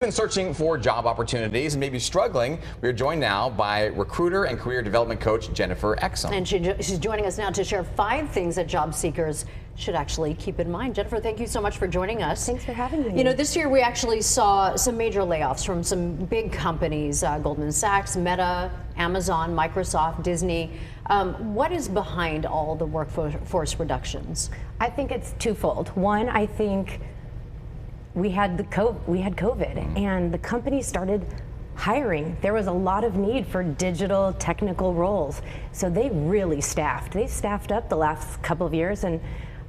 Been searching for job opportunities and maybe struggling. We're joined now by recruiter and career development coach Jennifer Exum. And she's joining us now to share 5 things that job seekers should actually keep in mind. Jennifer, thank you so much for joining us. Thanks for having me. You know, this year we actually saw some major layoffs from some big companies, Goldman Sachs, Meta, Amazon, Microsoft, Disney. What is behind all the workforce reductions? I think it's twofold. One, I think we had COVID and the company started hiring. There was a lot of need for digital technical roles. So they really staffed. They staffed up the last couple of years, and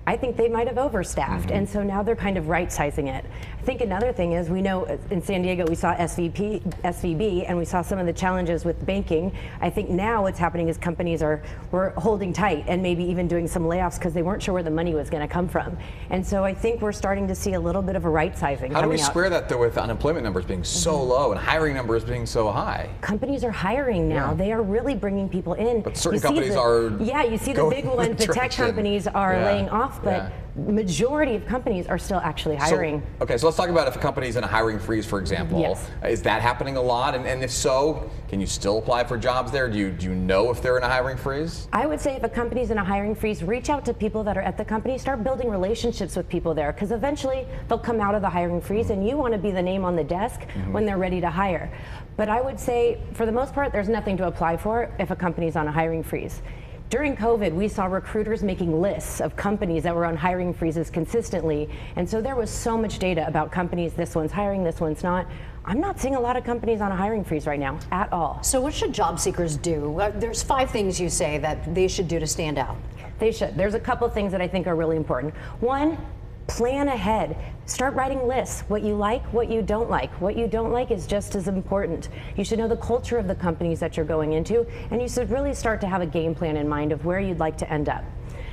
I think they might have overstaffed. And so now they're kind of right sizing it. I think another thing is, we know in San Diego we saw SVB, and we saw some of the challenges with banking. I think now what's happening is companies were holding tight and maybe even doing some layoffs because they weren't sure where the money was going to come from. And so I think we're starting to see a little bit of a right sizing. How do we square that though with unemployment numbers being so low and hiring numbers being so high? Companies are hiring now. Yeah. They are really bringing people in. But certain companies are you see the big ones, the tech companies are laying off, but majority of companies are still actually hiring. So let's talk about if a company's in a hiring freeze, for example. Yes. Is that happening a lot? And if so, can you still apply for jobs there? Do you know if they're in a hiring freeze? I would say if a company's in a hiring freeze, reach out to people that are at the company, start building relationships with people there, because eventually they'll come out of the hiring freeze and you want to be the name on the desk when they're ready to hire. But I would say for the most part, there's nothing to apply for if a company's on a hiring freeze. During COVID, we saw recruiters making lists of companies that were on hiring freezes consistently. And so there was so much data about companies, this one's hiring, this one's not. I'm not seeing a lot of companies on a hiring freeze right now at all. So what should job seekers do? There's 5 things you say that they should do to stand out. They should. There's a couple things that I think are really important. One, plan ahead. Start writing lists. What you like, what you don't like. What you don't like is just as important. You should know the culture of the companies that you're going into, and you should really start to have a game plan in mind of where you'd like to end up.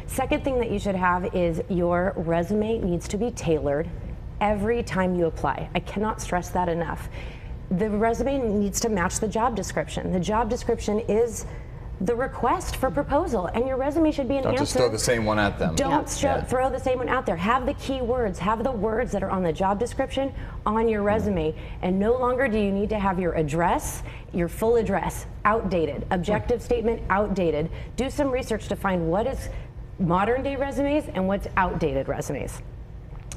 Second thing that you should have is your resume needs to be tailored every time you apply. I cannot stress that enough. The resume needs to match the job description. The job description is the request for proposal, and your resume should be an answer. Don't just throw the same one at them. Don't throw the same one out there. Have the key words, have the words that are on the job description on your resume, and no longer do you need to have your address, your full address, outdated, objective statement, outdated. Do some research to find what is modern day resumes and what's outdated resumes.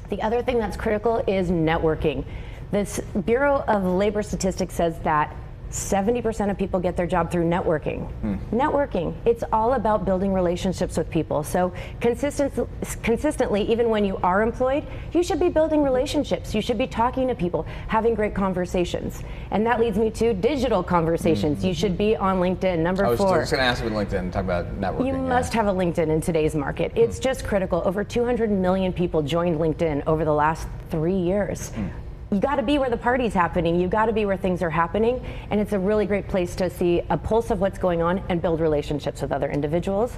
The other thing that's critical is networking. This Bureau of Labor Statistics says that 70% of people get their job through networking. Networking, it's all about building relationships with people. So consistently, even when you are employed, you should be building relationships. You should be talking to people, having great conversations. And that leads me to digital conversations. You should be on LinkedIn. Number 4. I was just going to ask you with LinkedIn, talk about networking. You must have a LinkedIn in today's market. It's just critical. Over 200 million people joined LinkedIn over the last 3 years. You got to be where the party's happening. You got to be where things are happening, and it's a really great place to see a pulse of what's going on and build relationships with other individuals.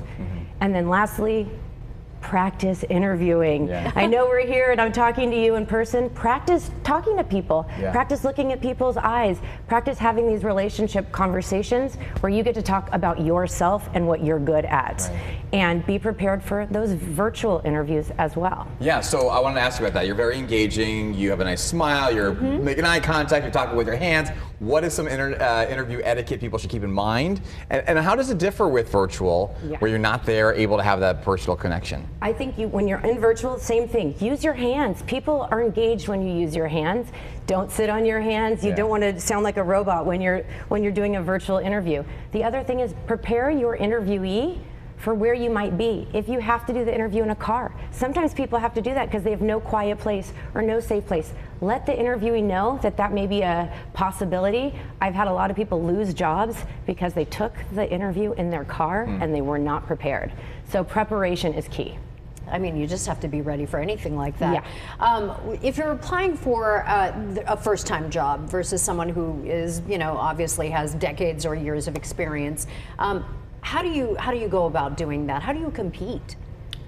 And then lastly, practice interviewing. I know we're here and I'm talking to you in person. Practice talking to people. Practice looking at people's eyes. Practice having these relationship conversations where you get to talk about yourself and what you're good at. And be prepared for those virtual interviews as well. Yeah, so I wanted to ask you about that. You're very engaging, you have a nice smile, you're making eye contact, you're talking with your hands. What is some interview etiquette people should keep in mind? And how does it differ with virtual, where you're not there able to have that personal connection? I think when you're in virtual, same thing. Use your hands. People are engaged when you use your hands. Don't sit on your hands. You don't want to sound like a robot when you're doing a virtual interview. The other thing is prepare your interviewee for where you might be. If you have to do the interview in a car, sometimes people have to do that because they have no quiet place or no safe place. Let the interviewee know that that may be a possibility. I've had a lot of people lose jobs because they took the interview in their car and they were not prepared. So preparation is key. I mean, you just have to be ready for anything like that. If you're applying for a first-time job versus someone who is, obviously has decades or years of experience, how do you go about doing that? How do you compete?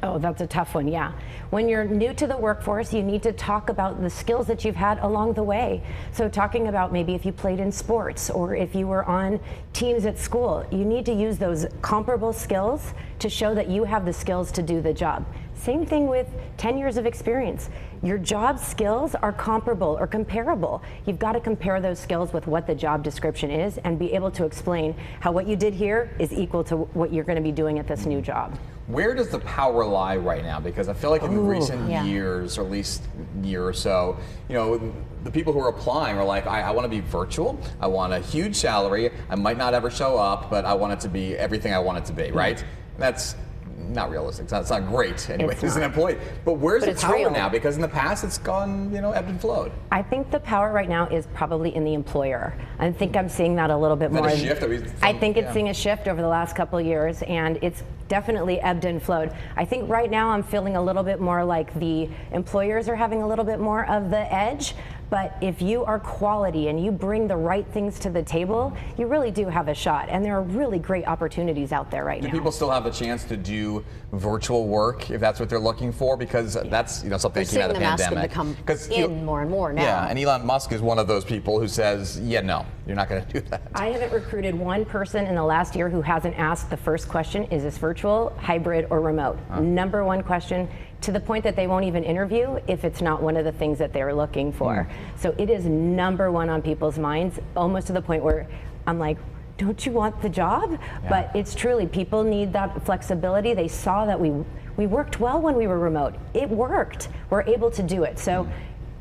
Oh, that's a tough one, yeah. When you're new to the workforce, you need to talk about the skills that you've had along the way. So talking about maybe if you played in sports or if you were on teams at school, you need to use those comparable skills to show that you have the skills to do the job. Same thing with 10 years of experience. Your job skills are comparable or comparable. You've got to compare those skills with what the job description is and be able to explain how what you did here is equal to what you're going to be doing at this new job. Where does the power lie right now? Because I feel like in recent yeah. years, or at least year or so, you know, the people who are applying are like, I want to be virtual. I want a huge salary. I might not ever show up, but I want it to be everything I want it to be, right? That's not realistic. It's not great anyway It's as an not. employee. But where's But the it's power real. now? Because in the past it's gone, you know, ebbed and flowed. I think the power right now is probably in the employer. I think I'm seeing that a little bit Is that more. a shift? I think it's yeah. seeing a shift over the last couple of years, and it's definitely ebbed and flowed. I think right now I'm feeling a little bit more like the employers are having a little bit more of the edge. But if you are quality and you bring the right things to the table, you really do have a shot. And there are really great opportunities out there right Do now. people still have the chance to do virtual work if that's what they're looking for? Because that's, you know, something We're that came out seeing of the the mask pandemic. become 'Cause, you in know, more and more now. Yeah, and Elon Musk is one of those people who says, yeah, no, you're not going to do that. I haven't recruited one person in the last year who hasn't asked the first question, is this virtual, hybrid, or remote? Number one question, to the point that they won't even interview if it's not one of the things that they're looking for. So it is number one on people's minds, almost to the point where I'm like, don't you want the job? Yeah. But it's truly, people need that flexibility. They saw that we worked well when we were remote. It worked. We're able to do it. So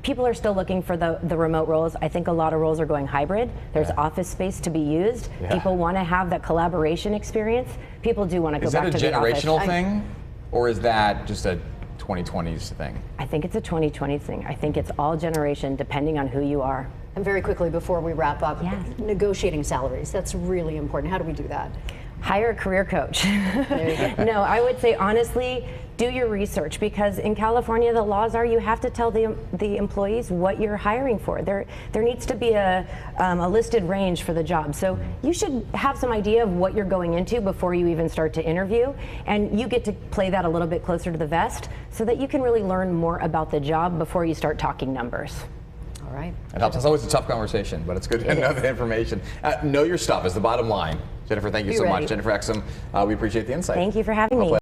people are still looking for the remote roles. I think a lot of roles are going hybrid. There's office space to be used. Yeah. People want to have that collaboration experience. People do want to go Is back that a to the office. generational thing, or is that just a 2020s thing? I think it's a 2020 thing. I think it's all generation, depending on who you are. And very quickly before we wrap up, Yes. negotiating salaries, that's really important. How do we do that? Hire a career coach. There you go. No, I would say honestly, do your research, because in California the laws are you have to tell the employees what you're hiring for. There needs to be a listed range for the job. So you should have some idea of what you're going into before you even start to interview, and you get to play that a little bit closer to the vest so that you can really learn more about the job before you start talking numbers. All right. It helps. It's always a tough conversation, but it's good to know the information. Know your stuff is the bottom line. Jennifer, thank you Be so ready. much. Jennifer Exum, we appreciate the insight. Thank you for having me.